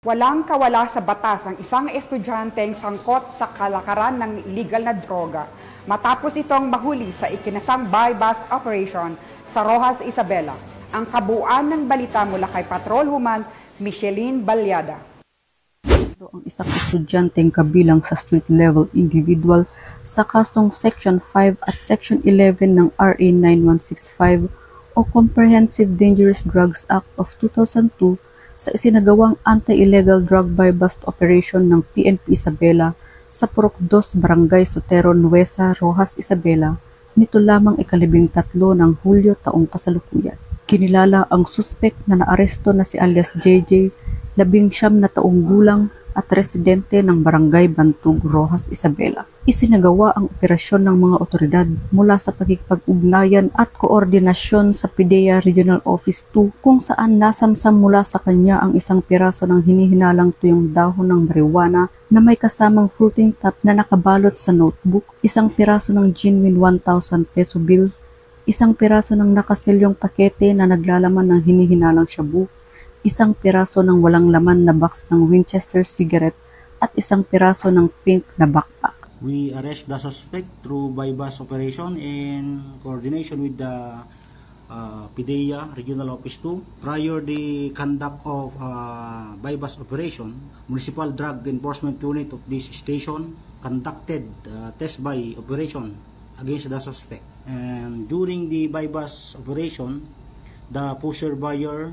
Walang kawala sa batas ang isang estudyanteng sangkot sa kalakaran ng illegal na droga matapos itong mahuli sa ikinasang buy-bust operation sa Roxas, Isabela. Ang kabuuan ng balita mula kay Patrolwoman Micheline Balyada. Ang isang estudyanteng kabilang sa street-level individual sa kasong Section 5 at Section 11 ng RA 9165 o Comprehensive Dangerous Drugs Act of 2002 sa isinagawang anti-illegal drug buy-bust operation ng PNP Isabela sa Purok 2 Barangay Sotero Nuesa, Roxas, Isabela nito lamang ika-13 ng Hulyo taong kasalukuyan. Kinilala ang suspek na naaresto na si alias JJ, 19 na taong gulang at residente ng Barangay Bantug, Roxas, Isabela. Isinagawa ang operasyon ng mga otoridad mula sa pakikipag-ugnayan at koordinasyon sa PIDEA Regional Office 2 kung saan nasamsam mula sa kanya ang isang piraso ng hinihinalang tuyong dahon ng marijuana na may kasamang fruiting top na nakabalot sa notebook, isang piraso ng genuine 1,000 peso bill, isang piraso ng nakaselyong pakete na naglalaman ng hinihinalang shabu, isang piraso ng walang laman na box ng Winchester cigarette at isang piraso ng pink na backpack. We arrest the suspect through buy-bust operation in coordination with the PIDEA Regional Office 2. Prior the conduct of buy-bust operation, Municipal Drug Enforcement Unit of this station conducted test buy operation against the suspect. And during the buy-bust operation, the pusher buyer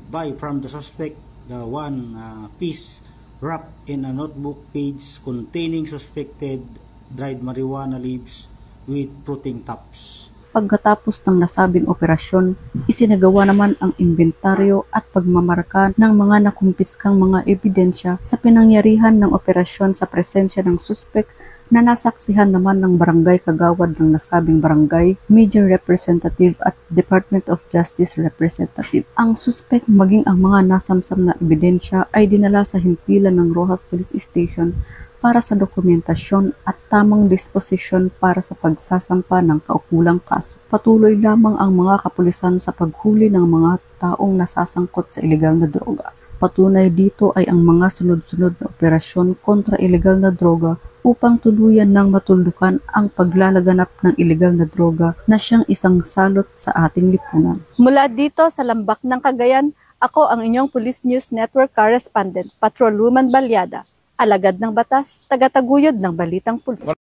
buy from the suspect the one piece wrapped in a notebook page containing suspected dried marijuana leaves with fruiting tops. Pagkatapos ng nasabing operasyon, isinagawa naman ang inventaryo at pagmamarka ng mga nakumpiskang mga ebidensya sa pinangyarihan ng operasyon sa presensya ng suspek na nasaksihan naman ng barangay kagawad ng nasabing barangay, Major Representative at Department of Justice Representative. Ang suspect maging ang mga nasamsam na ebidensya ay dinala sa himpilan ng Roxas Police Station para sa dokumentasyon at tamang disposisyon para sa pagsasampa ng kaukulang kaso. Patuloy lamang ang mga kapulisan sa paghuli ng mga taong nasasangkot sa ilegal na droga. Patunay dito ay ang mga sunod-sunod na operasyon kontra ilegal na droga upang tuluyan ng matuldukan ang paglalaganap ng ilegal na droga na siyang isang salot sa ating lipunan. Mula dito sa Lambak ng Cagayan, ako ang inyong Police News Network Correspondent, Patrolwoman Balyada, alagad ng batas, tagataguyod ng balitang pulis.